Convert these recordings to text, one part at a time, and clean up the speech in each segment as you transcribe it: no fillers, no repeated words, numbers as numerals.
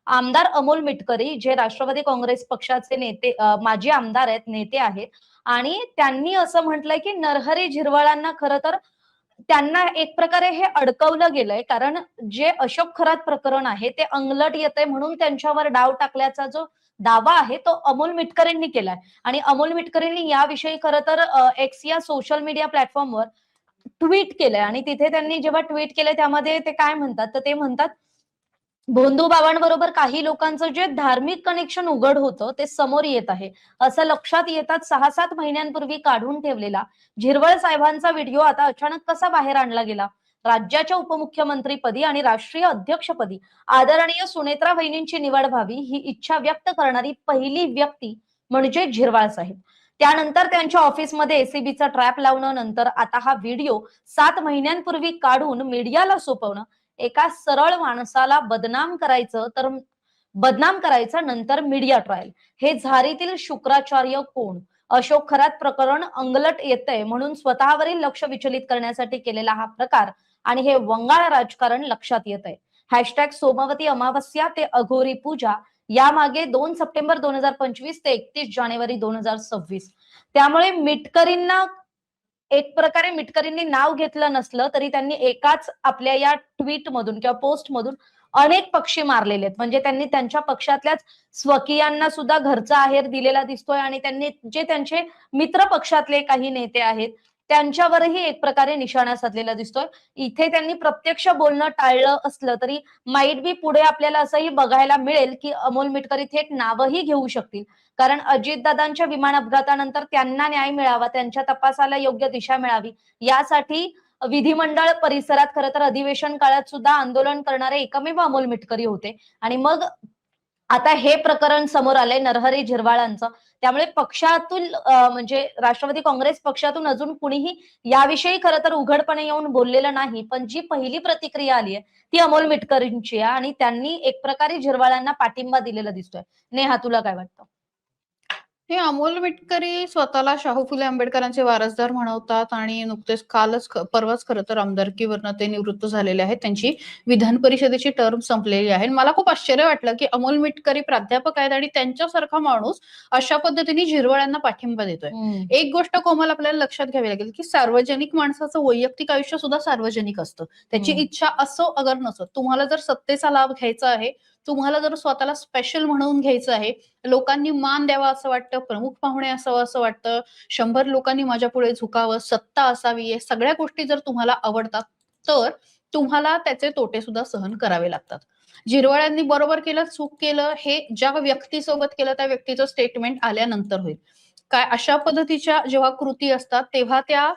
आमदार अमोल मिटकरी जे राष्ट्रवादी काँग्रेस पक्षाचे नेते माजी आमदार आहेत, नेते आहेत आणि त्यांनी असं म्हटलंय की नरहरी झिरवाळांना खरं तर त्यांना एक प्रकारे हे अडकवलं गेलंय, कारण जे अशोक खरात प्रकरण आहे ते अंगलट येतंय म्हणून त्यांच्यावर डाव टाकल्याचा जो दावा आहे तो अमोल मिटकरींनी केलाय. आणि अमोल मिटकरींनी याविषयी खरं तर एक्स या सोशल मीडिया प्लॅटफॉर्मवर ट्विट केलंय आणि तिथे त्यांनी जेव्हा ट्विट केलंय त्यामध्ये ते काय म्हणतात, तर ते म्हणतात भोंदू बाबांबरोबर काही लोकांचं जे धार्मिक कनेक्शन उघड होतं ते समोर येत आहे. असं लक्षात येतात 6-7 महिन्यांपूर्वी काढून ठेवलेला झिरवळ साहेबांचा व्हिडिओ आता अचानक कसा बाहेर आणला गेला. राज्याच्या उपमुख्यमंत्रीपदी आणि राष्ट्रीय अध्यक्षपदी आदरणीय सुनेत्रा वहिनींची निवड व्हावी ही इच्छा व्यक्त करणारी पहिली व्यक्ती म्हणजे झिरवाळ साहेब. त्यानंतर त्यांच्या ऑफिसमध्ये एसीबीचा ट्रॅप लावणं, नंतर आता हा व्हिडिओ 7 महिन्यांपूर्वी काढून मीडियाला सोपवणं, एका सरळ माणसाला बदनाम करायचं नंतर मीडिया ट्रायल. हे झारीतील शुक्राचार्य कोण? अशोक खरात प्रकरण अंगलट येतंय म्हणून स्वतःवरील लक्ष विचलित करण्यासाठी केलेला हा प्रकार आणि हे वंगाळ राजकारण लक्षात येतंय. हॅशटॅग सोमवती अमावस्या ते अघोरी पूजा यामागे 2 सप्टेंबर 2025 ते 31 जानेवारी 2026. त्यामुळे मिटकरींना एक प्रकारे मिटकरींनी नाव घेतलं नसलं तरी त्यांनी एकाच आपल्या या ट्विट मधून किंवा पोस्ट मधून अनेक पक्षी मारलेले आहेत. म्हणजे त्यांनी त्यांच्या पक्षातल्याच स्वकीयांना सुद्धा घरचा आहेर दिलेला दिसतोय आणि त्यांनी जे त्यांचे मित्र पक्षातले काही नेते आहेत त्यांच्यावरही एक प्रकारे निशाणा साधलेला दिसतोय. इथे त्यांनी प्रत्यक्ष बोलणं टाळलं असलं तरी माईट बी पुढे आपल्याला असंही बघायला मिळेल की अमोल मिटकरी थेट नावही घेऊ शकतील. कारण अजितदादांच्या विमान अपघातानंतर त्यांना न्याय मिळावा, त्यांच्या तपासाला योग्य दिशा मिळावी यासाठी विधिमंडळ परिसरात खरं तर अधिवेशन काळात सुद्धा आंदोलन करणारे एकमेव अमोल मिटकरी होते. आणि मग आता हे प्रकरण समोर आलंय नरहरी झिरवाळांचं. त्यामुळे पक्षातून म्हणजे राष्ट्रवादी काँग्रेस पक्षातून अजून कुणीही याविषयी खरं तर उघडपणे येऊन बोललेलं नाही. पण जी पहिली प्रतिक्रिया आली आहे ती अमोल मिटकरींची आहे आणि त्यांनी एक प्रकारे झिरवाळांना पाठिंबा दिलेला दिसतोय. नेहा, तुला काय वाटतं? हे अमोल मिटकरी स्वतःला शाहू फुले आंबेडकरांचे वारसदार म्हणवतात आणि नुकतेच परवाच खरं तर आमदारकीवरनं ते निवृत्त झालेले आहेत. त्यांची विधान परिषदेची टर्म संपलेली आहे. मला खूप आश्चर्य वाटलं की अमोल मिटकरी प्राध्यापक आहेत आणि त्यांच्यासारखा माणूस अशा पद्धतीने झिरवाळ्यांना पाठिंबा देतोय. एक गोष्ट कोमल आपल्याला लक्षात घ्यावी लागेल की सार्वजनिक माणसाचं वैयक्तिक आयुष्य सुद्धा सार्वजनिक असतं. त्याची इच्छा असो अगर नसो, तुम्हाला जर सत्तेचा लाभ घ्यायचा आहे, तुम्हाला जर स्वतःला स्पेशल म्हणून घ्यायचं आहे, लोकांनी मान द्यावा असं वाटतं, प्रमुख पाहुणे असावं असं वाटतं, 100 लोकांनी माझ्या पुढे झुकावं, सत्ता असावी, या सगळ्या गोष्टी जर तुम्हाला आवडतात तर तुम्हाला त्याचे तोटे सुद्धा सहन करावे लागतात. झिरवाळ्यांनी बरोबर केलं, चूक केलं हे ज्या व्यक्तीसोबत केलं त्या व्यक्तीचं स्टेटमेंट आल्यानंतर होईल. काय अशा पद्धतीच्या जेव्हा कृती असतात तेव्हा त्या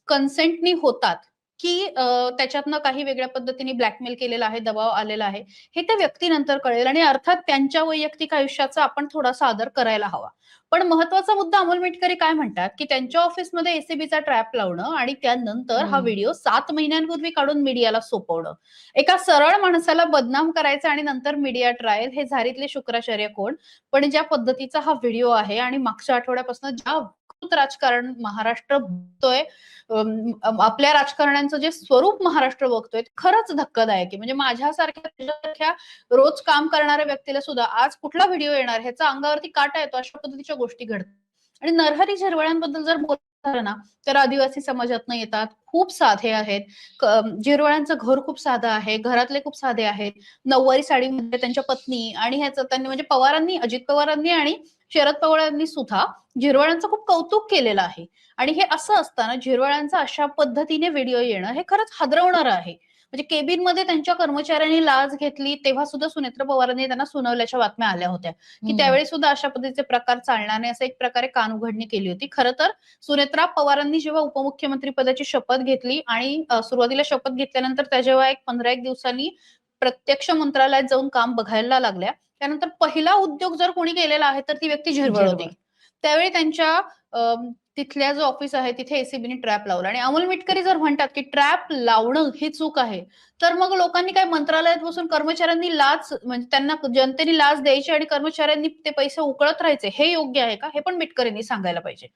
कन्सेंटनी होतात की त्याच्यातनं काही वेगळ्या पद्धतीने ब्लॅकमेल केलेला आहे, दबाव आलेला आहे, हे त्या व्यक्तीनंतर कळेल आणि अर्थात त्यांच्या वैयक्तिक आयुष्याचा आपण थोडासा आदर करायला हवा. पण महत्वाचा मुद्दा अमोल मिटकरी काय म्हणतात की त्यांच्या ऑफिसमध्ये एसीबीचा ट्रॅप लावणं आणि त्यानंतर हा व्हिडिओ 7 महिन्यांपूर्वी काढून मीडियाला सोपवणं, एका सरळ माणसाला बदनाम करायचं आणि नंतर मीडिया ट्रायल, हे झारीतले शुक्राचार्य कोण? पण ज्या पद्धतीचा हा व्हिडिओ आहे आणि मागच्या आठवड्यापासून ज्या राजकारण महाराष्ट्र बघतोय, आपल्या राजकारण्यांचं जे स्वरूप महाराष्ट्र बघतोय खरंच धक्कादायक आहे. म्हणजे माझ्यासारख्या रोज काम करणाऱ्या व्यक्तीला सुद्धा आज कुठला व्हिडिओ येणार ह्याचा अंगावरती काटा येतो, अशा पद्धतीच्या गोष्टी घडतात. आणि नरहरी झिरवाळांबद्दल जर बोलणार ना तर आदिवासी समाजातनं येतात, खूप साधे आहेत. झिरवाळांचं घर खूप साधं आहे, घरातले खूप साधे आहेत, नऊवारी साडीमध्ये त्यांच्या पत्नी आणि ह्याचं त्यांनी म्हणजे पवारांनी, अजित पवारांनी आणि शरद पवारांनी सुद्धा झिरवाळांचं खूप कौतुक केलेलं आहे. आणि हे असं असताना झिरवाळांचा अशा पद्धतीने व्हिडिओ येणं हे खरंच हादरवणारं आहे. म्हणजे केबिन मध्ये त्यांच्या कर्मचाऱ्यांनी लाच घेतली तेव्हा सुद्धा सुनेत्र पवारांनी त्यांना सुनावल्याच्या बातम्या आल्या होत्या की त्यावेळी सुद्धा अशा पद्धतीचे प्रकार चालणार नाही, असं एक प्रकारे कानउघडणी केली होती. खरं तर सुनेत्रा पवारांनी जेव्हा उपमुख्यमंत्री पदाची शपथ घेतली आणि सुरुवातीला शपथ घेतल्यानंतर त्या जेव्हा 15-1 दिवसांनी प्रत्यक्ष मंत्रालयात जाऊन काम बघायला लागल्या, त्यानंतर पहिला उद्योग जर कोणी केलेला आहे तर ती व्यक्ती झिरवाळ होती. त्यावेळी त्यांच्या तिथल्या जो ऑफिस आहे तिथे एसीबीने ट्रॅप लावला आणि अमोल मिटकरी जर म्हणतात की ट्रॅप लावणं ही चूक आहे, तर मग लोकांनी काय मंत्रालयात बसून कर्मचाऱ्यांनी लाच, म्हणजे त्यांना जनतेने लाच द्यायची आणि कर्मचाऱ्यांनी ते पैसे उकळत राहायचे, हे योग्य आहे का? हे पण मिटकरींनी सांगायला पाहिजे.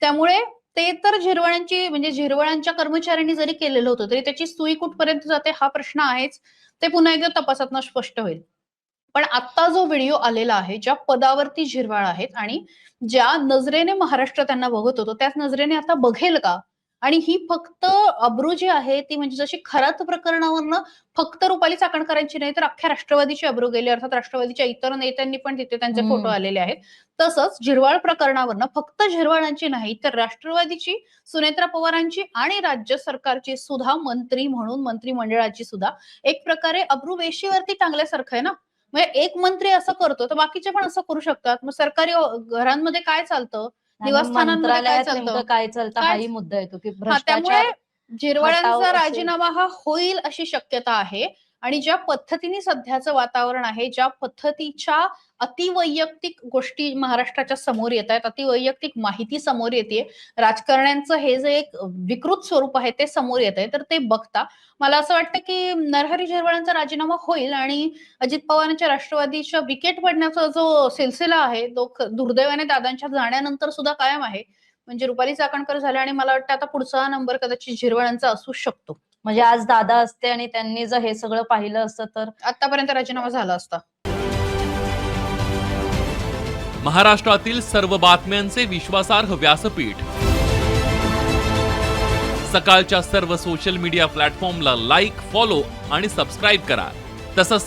त्यामुळे ते तर झिरवाळांची म्हणजे झिरवाळांच्या कर्मचाऱ्यांनी जरी केलेलं होतं तरी त्याची सुई कुठपर्यंत जाते हा प्रश्न आहेच. ते पुन्हा एकदा तपासातनं स्पष्ट होईल. पण आता जो व्हिडिओ आलेला आहे, ज्या पदावरती झिरवाळ आहेत आणि ज्या नजरेने महाराष्ट्र त्यांना बघत होतो, त्याच नजरेने आता बघेल का? आणि ही फक्त अब्रू जी आहे ती म्हणजे जशी खरात प्रकरणावरनं फक्त रुपाली चाकणकरांची नाही तर अख्ख्या राष्ट्रवादीची अब्रू गेली. अर्थात राष्ट्रवादीच्या इतर नेत्यांनी पण तिथे त्यांचे फोटो आलेले आहेत. तसंच झिरवाळ प्रकरणावरनं फक्त झिरवाळांची नाही तर राष्ट्रवादीची, सुनेत्रा पवारांची आणि राज्य सरकारची सुद्धा मंत्री म्हणून मंत्रिमंडळाची सुद्धा एक प्रकारे अब्रू वेशीवरती टांगल्यासारखं आहे ना. म्हणजे एक मंत्री असं करतो तर बाकीचे पण असं करू शकतात. मग सरकारी घरांमध्ये काय चालतं, आणि निवासस्थानांमध्ये काय मंत्रालयात चालतं? नेमकं काय चालतं काय हाही मुद्दा येतो की त्यामुळे भ्रष्टाचार झिरवाळांचा हटाव असे राजीनामा हा होईल अशी शक्यता आहे. आणि ज्या पद्धतीने सध्याचं वातावरण आहे, ज्या पद्धतीच्या अतिवैयक्तिक गोष्टी महाराष्ट्राच्या समोर येत आहेत, अतिवैयक्तिक माहिती समोर येते, राजकारण्यांचं हे जे एक विकृत स्वरूप आहे ते समोर येत आहे, तर ते बघता मला असं वाटतं की नरहरी झिरवाळांचा राजीनामा होईल आणि अजित पवारांच्या राष्ट्रवादीच्या विकेट पडण्याचा जो सिलसिला आहे तो दुर्दैवाने दादांच्या जाण्यानंतर सुद्धा कायम आहे. म्हणजे रुपाली चाकणकर झाल्या आणि मला वाटतं आता पुढचा नंबर कदाचित झिरवाळांचा असू शकतो. म्हणजे आज दादा असते आणि त्यांनी जर हे सगळं पाहिलं असतं तर आतापर्यंत राजीनामा झाला असता. महाराष्ट्रातील सर्व बातम्यांचे विश्वासार्ह व्यासपीठ, सकाळच्या सर्व सोशल मीडिया प्लॅटफॉर्मला लाईक, फॉलो आणि सबस्क्राईब करा. तसंच